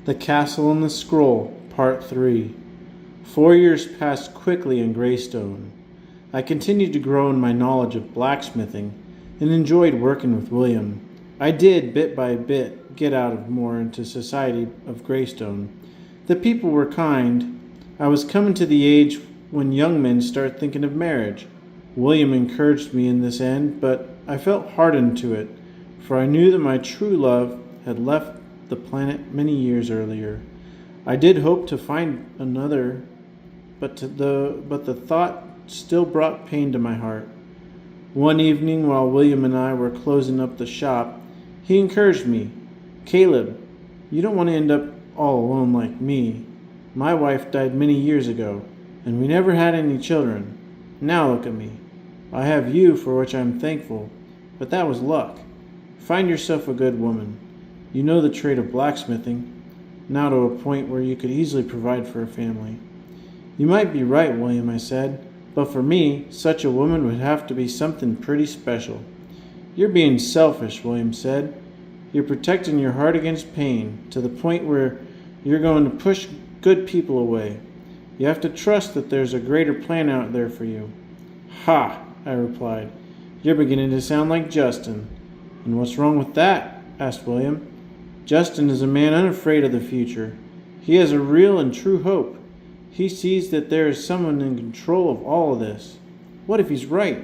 The Castle and the Scroll, Part 3. 4 years passed quickly in Greystone. I continued to grow in my knowledge of blacksmithing and enjoyed working with William. I did, bit by bit, get out more into society of Greystone. The people were kind. I was coming to the age when young men start thinking of marriage. William encouraged me in this end, but I felt hardened to it, for I knew that my true love had left the planet many years earlier. I did hope to find another, but the thought still brought pain to my heart. One evening, while William and I were closing up the shop, he encouraged me. "Caleb, you don't want to end up all alone like me. My wife died many years ago, and we never had any children. Now look at me. I have you, for which I am thankful, but that was luck. Find yourself a good woman. You know the trade of blacksmithing, now to a point where you could easily provide for a family." "You might be right, William," I said, "but for me, such a woman would have to be something pretty special." "You're being selfish," William said. "You're protecting your heart against pain, to the point where you're going to push good people away. You have to trust that there's a greater plan out there for you." "Ha!" I replied. "You're beginning to sound like Justin." "And what's wrong with that?" asked William. "Justin is a man unafraid of the future. He has a real and true hope. He sees that there is someone in control of all of this. What if he's right?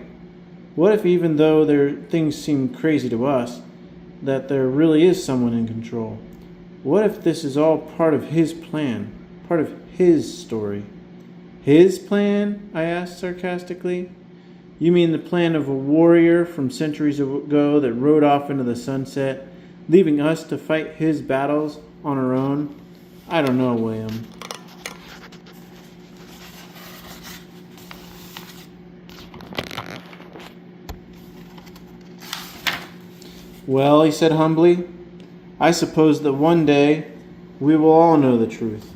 What if, even though things seem crazy to us, that there really is someone in control? What if this is all part of his plan, part of his story?" "His plan?" I asked sarcastically. "You mean the plan of a warrior from centuries ago that rode off into the sunset, leaving us to fight his battles on our own?" "I don't know, William." "Well," he said humbly, "I suppose that one day we will all know the truth.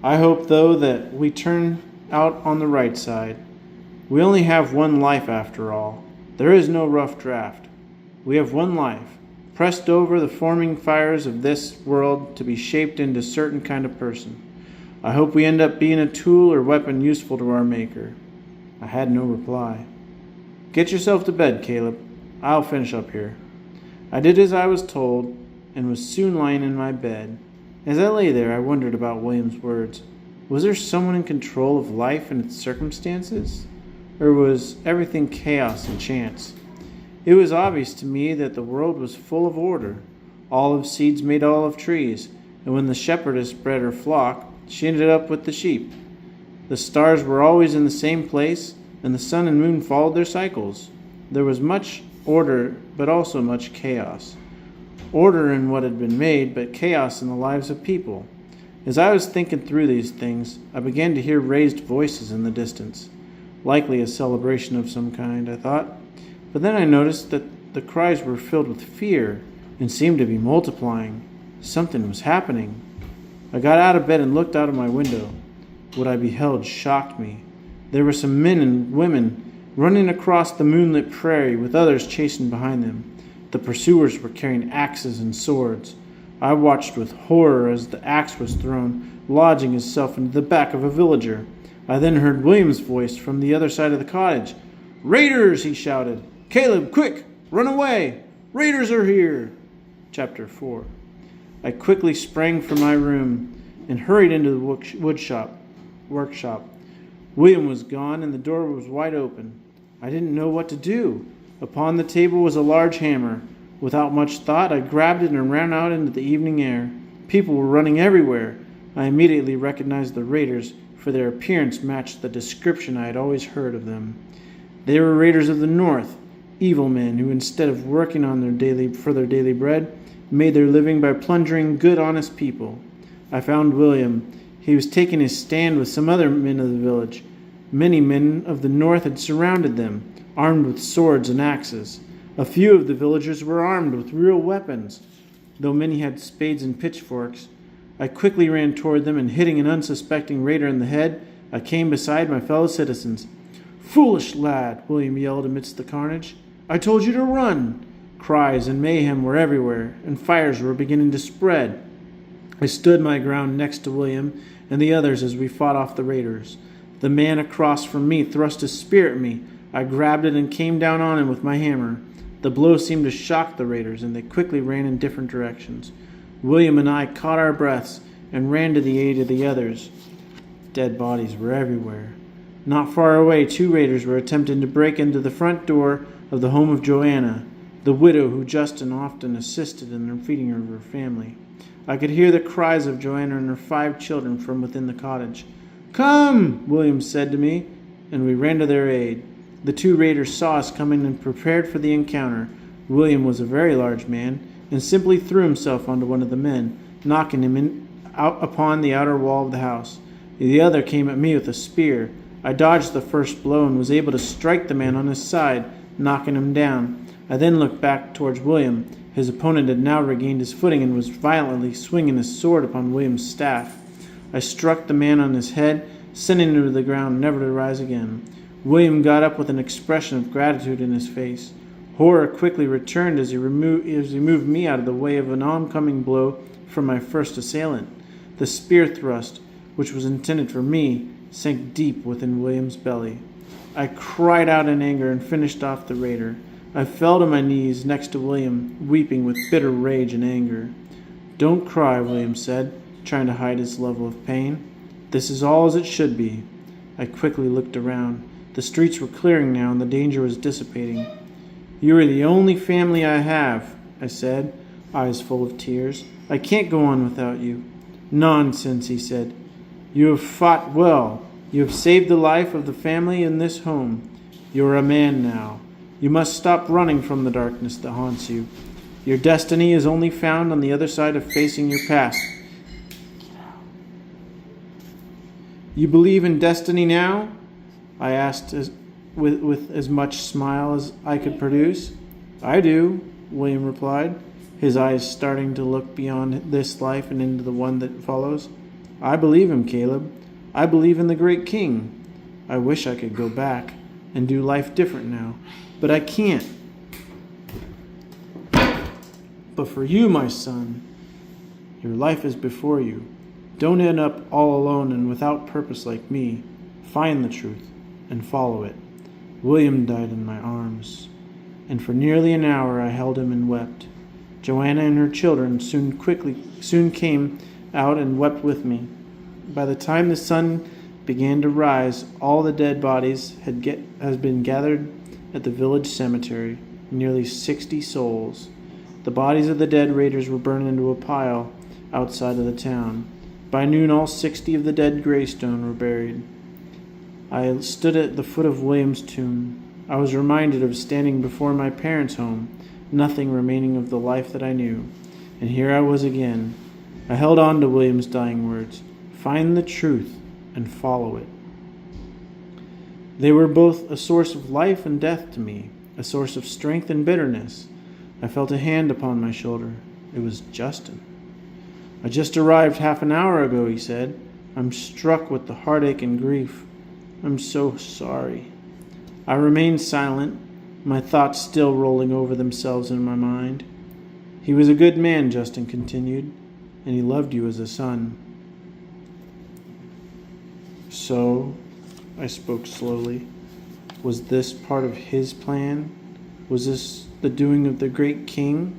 I hope, though, that we turn out on the right side. We only have one life after all. There is no rough draft. We have one life, pressed over the forming fires of this world to be shaped into a certain kind of person. I hope we end up being a tool or weapon useful to our Maker." I had no reply. "Get yourself to bed, Caleb. I'll finish up here." I did as I was told, and was soon lying in my bed. As I lay there, I wondered about William's words. Was there someone in control of life and its circumstances? Or was everything chaos and chance? It was obvious to me that the world was full of order. Olive seeds made olive trees, and when the shepherdess bred her flock, she ended up with the sheep. The stars were always in the same place, and the sun and moon followed their cycles. There was much order, but also much chaos. Order in what had been made, but chaos in the lives of people. As I was thinking through these things, I began to hear raised voices in the distance. Likely a celebration of some kind, I thought. But then I noticed that the cries were filled with fear and seemed to be multiplying. Something was happening. I got out of bed and looked out of my window. What I beheld shocked me. There were some men and women running across the moonlit prairie, with others chasing behind them. The pursuers were carrying axes and swords. I watched with horror as the axe was thrown, lodging itself into the back of a villager. I then heard William's voice from the other side of the cottage. "Raiders!" he shouted. "Caleb, quick! Run away! Raiders are here!" Chapter 4. I quickly sprang from my room and hurried into the workshop. William was gone, and the door was wide open. I didn't know what to do. Upon the table was a large hammer. Without much thought, I grabbed it and ran out into the evening air. People were running everywhere. I immediately recognized the raiders, for their appearance matched the description I had always heard of them. They were raiders of the north, evil men who, instead of working on for their daily bread, made their living by plundering good, honest people. I found William. He was taking his stand with some other men of the village. Many men of the north had surrounded them, armed with swords and axes. A few of the villagers were armed with real weapons, though many had spades and pitchforks. I quickly ran toward them, and hitting an unsuspecting raider in the head, I came beside my fellow citizens. "Foolish lad!" William yelled amidst the carnage. "I told you to run!" Cries and mayhem were everywhere, and fires were beginning to spread. I stood my ground next to William and the others as we fought off the raiders. The man across from me thrust a spear at me. I grabbed it and came down on him with my hammer. The blow seemed to shock the raiders, and they quickly ran in different directions. William and I caught our breaths and ran to the aid of the others. Dead bodies were everywhere. Not far away, 2 raiders were attempting to break into the front door of the home of Joanna, the widow who Justin often assisted in the feeding of her family. I could hear the cries of Joanna and her 5 children from within the cottage. "Come!" William said to me, and we ran to their aid. The 2 raiders saw us coming and prepared for the encounter. William was a very large man and simply threw himself onto one of the men, knocking him out upon the outer wall of the house. The other came at me with a spear. I dodged the first blow and was able to strike the man on his side, knocking him down. I then looked back towards William. His opponent had now regained his footing and was violently swinging his sword upon William's staff. I struck the man on his head, sending him to the ground, never to rise again. William got up with an expression of gratitude in his face. Horror quickly returned as he moved me out of the way of an oncoming blow from my first assailant. The spear thrust, which was intended for me, sank deep within William's belly. I cried out in anger and finished off the raider. I fell to my knees next to William, weeping with bitter rage and anger. "Don't cry," William said, trying to hide his level of pain. "This is all as it should be." I quickly looked around. The streets were clearing now, and the danger was dissipating. "You are the only family I have," I said, eyes full of tears. "I can't go on without you." "Nonsense," he said. "You have fought well. You have saved the life of the family in this home. You are a man now. You must stop running from the darkness that haunts you. Your destiny is only found on the other side of facing your past." "You believe in destiny now?" I asked with as much smile as I could produce. "I do," William replied, his eyes starting to look beyond this life and into the one that follows. "I believe him, Caleb. I believe in the great king. I wish I could go back and do life different now, but I can't. But for you, my son, your life is before you. Don't end up all alone and without purpose like me. Find the truth and follow it." William died in my arms, and for nearly an hour I held him and wept. Joanna and her children soon came out and wept with me. By the time the sun began to rise, all the dead bodies has been gathered at the village cemetery, nearly 60 souls. The bodies of the dead raiders were burned into a pile outside of the town. By noon, all 60 of the dead Greystone were buried. I stood at the foot of William's tomb. I was reminded of standing before my parents' home, nothing remaining of the life that I knew. And here I was again. I held on to William's dying words. Find the truth and follow it. They were both a source of life and death to me, a source of strength and bitterness. I felt a hand upon my shoulder. It was Justin. "I just arrived half an hour ago," he said. "I'm struck with the heartache and grief. I'm so sorry." I remained silent, my thoughts still rolling over themselves in my mind. "He was a good man," Justin continued, "and he loved you as a son." "So," I spoke slowly, "was this part of his plan? Was this the doing of the great king?"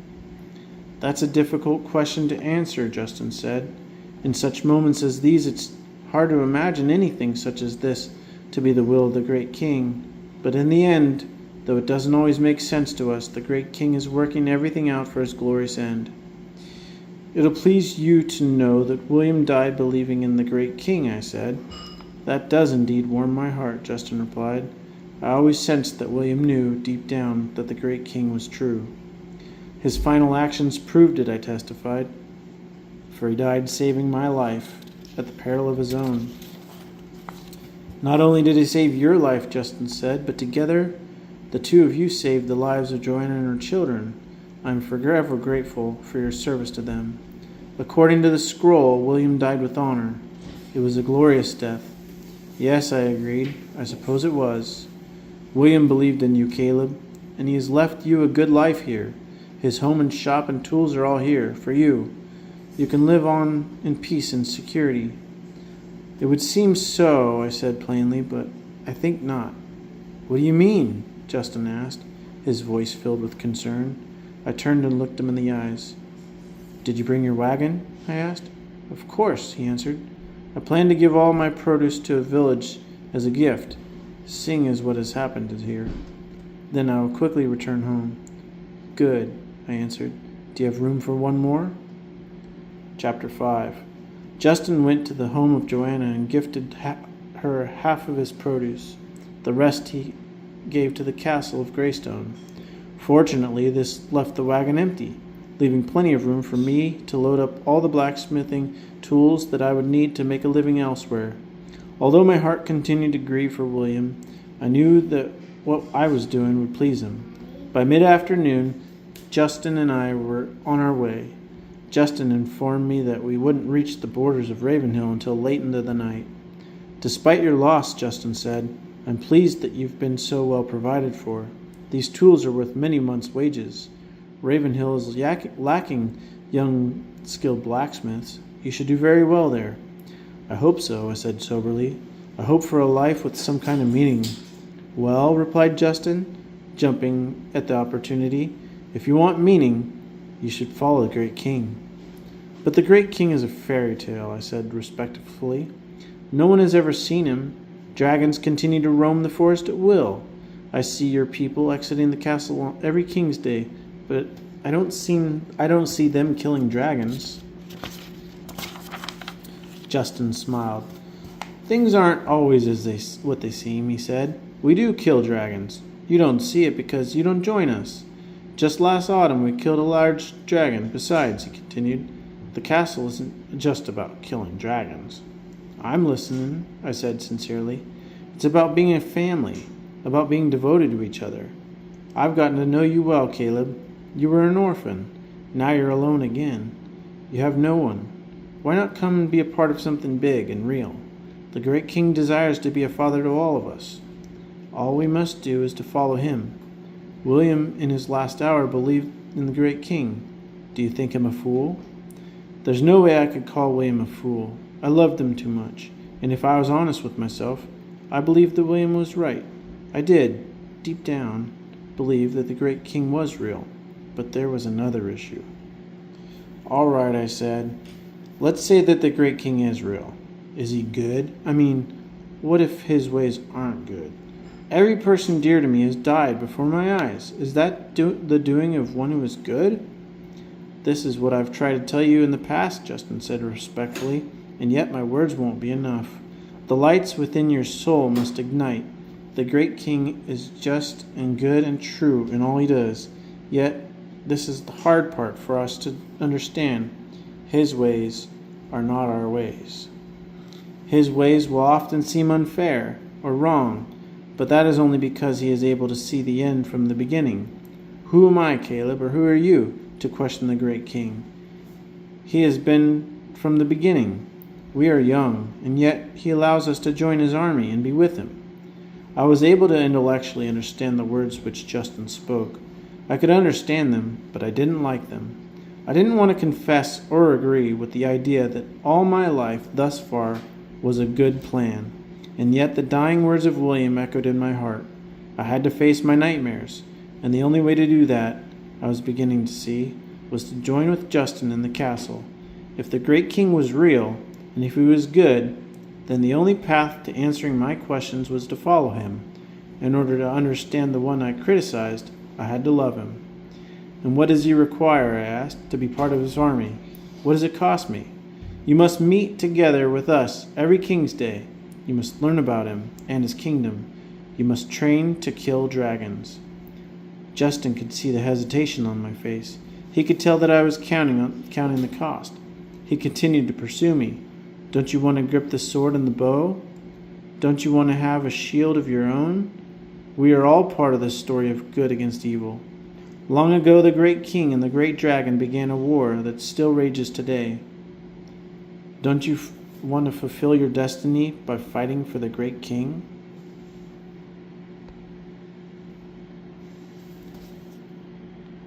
"That's a difficult question to answer," Justin said. "In such moments as these, it's hard to imagine anything such as this to be the will of the great king. But in the end, though it doesn't always make sense to us, the great king is working everything out for his glorious end." "It'll please you to know that William died believing in the great king," I said. "That does indeed warm my heart," Justin replied. "I always sensed that William knew, deep down, that the great king was true." "His final actions proved it," I testified, "for he died saving my life at the peril of his own." "Not only did he save your life," Justin said, "but together the two of you saved the lives of Joanna and her children. I am forever grateful for your service to them. According to the scroll, William died with honor. It was a glorious death." "Yes," I agreed. "I suppose it was. William believed in you, Caleb, and he has left you a good life here. His home and shop and tools are all here, for you. You can live on in peace and security. It would seem so, I said plainly, but I think not. What do you mean? Justin asked, his voice filled with concern. I turned and looked him in the eyes. Did you bring your wagon? I asked. Of course, he answered. I plan to give all my produce to a village as a gift, seeing as what has happened here. Then I will quickly return home. Good, I answered. Do you have room for one more? Chapter 5. Justin went to the home of Joanna and gifted her half of his produce. The rest he gave to the castle of Greystone. Fortunately, this left the wagon empty, leaving plenty of room for me to load up all the blacksmithing tools that I would need to make a living elsewhere. Although my heart continued to grieve for William, I knew that what I was doing would please him. By mid-afternoon, Justin and I were on our way. Justin informed me that we wouldn't reach the borders of Ravenhill until late into the night. Despite your loss, Justin said, I'm pleased that you've been so well provided for. These tools are worth many months' wages. Ravenhill is lacking young, skilled blacksmiths. You should do very well there. I hope so, I said soberly. I hope for a life with some kind of meaning. Well, replied Justin, jumping at the opportunity, if you want meaning, you should follow the great king. But the great king is a fairy tale, I said respectfully. No one has ever seen him. Dragons continue to roam the forest at will. I see your people exiting the castle on every King's Day, but I don't see them killing dragons. Justin smiled. Things aren't always what they seem, he said. We do kill dragons. You don't see it because you don't join us. Just last autumn we killed a large dragon. Besides, he continued, the castle isn't just about killing dragons. I'm listening, I said sincerely. It's about being a family, about being devoted to each other. I've gotten to know you well, Caleb. You were an orphan. Now you're alone again. You have no one. Why not come and be a part of something big and real? The great king desires to be a father to all of us. All we must do is to follow him. William, in his last hour, believed in the great king. Do you think him a fool? There's no way I could call William a fool. I loved him too much, and if I was honest with myself, I believed that William was right. I did, deep down, believe that the great king was real, but there was another issue. All right, I said. Let's say that the great king is real. Is he good? I mean, what if his ways aren't good? Every person dear to me has died before my eyes. Is that the doing of one who is good? This is what I've tried to tell you in the past, Justin said respectfully, and yet my words won't be enough. The lights within your soul must ignite. The great king is just and good and true in all he does. Yet, this is the hard part for us to understand. His ways are not our ways. His ways will often seem unfair or wrong, but that is only because he is able to see the end from the beginning. Who am I, Caleb, or who are you, to question the great king? He has been from the beginning. We are young, and yet he allows us to join his army and be with him. I was able to intellectually understand the words which Justin spoke. I could understand them, but I didn't like them. I didn't want to confess or agree with the idea that all my life thus far was a good plan, and yet the dying words of William echoed in my heart. I had to face my nightmares, and the only way to do that, I was beginning to see, was to join with Justin in the castle. If the great king was real, and if he was good, then the only path to answering my questions was to follow him. In order to understand the one I criticized, I had to love him. And what does he require, I asked, to be part of his army? What does it cost me? You must meet together with us every King's Day. You must learn about him and his kingdom. You must train to kill dragons. Justin could see the hesitation on my face. He could tell that I was counting the cost. He continued to pursue me. Don't you want to grip the sword and the bow? Don't you want to have a shield of your own? We are all part of this story of good against evil. Long ago, the great king and the great dragon began a war that still rages today. Don't you want to fulfill your destiny by fighting for the great king?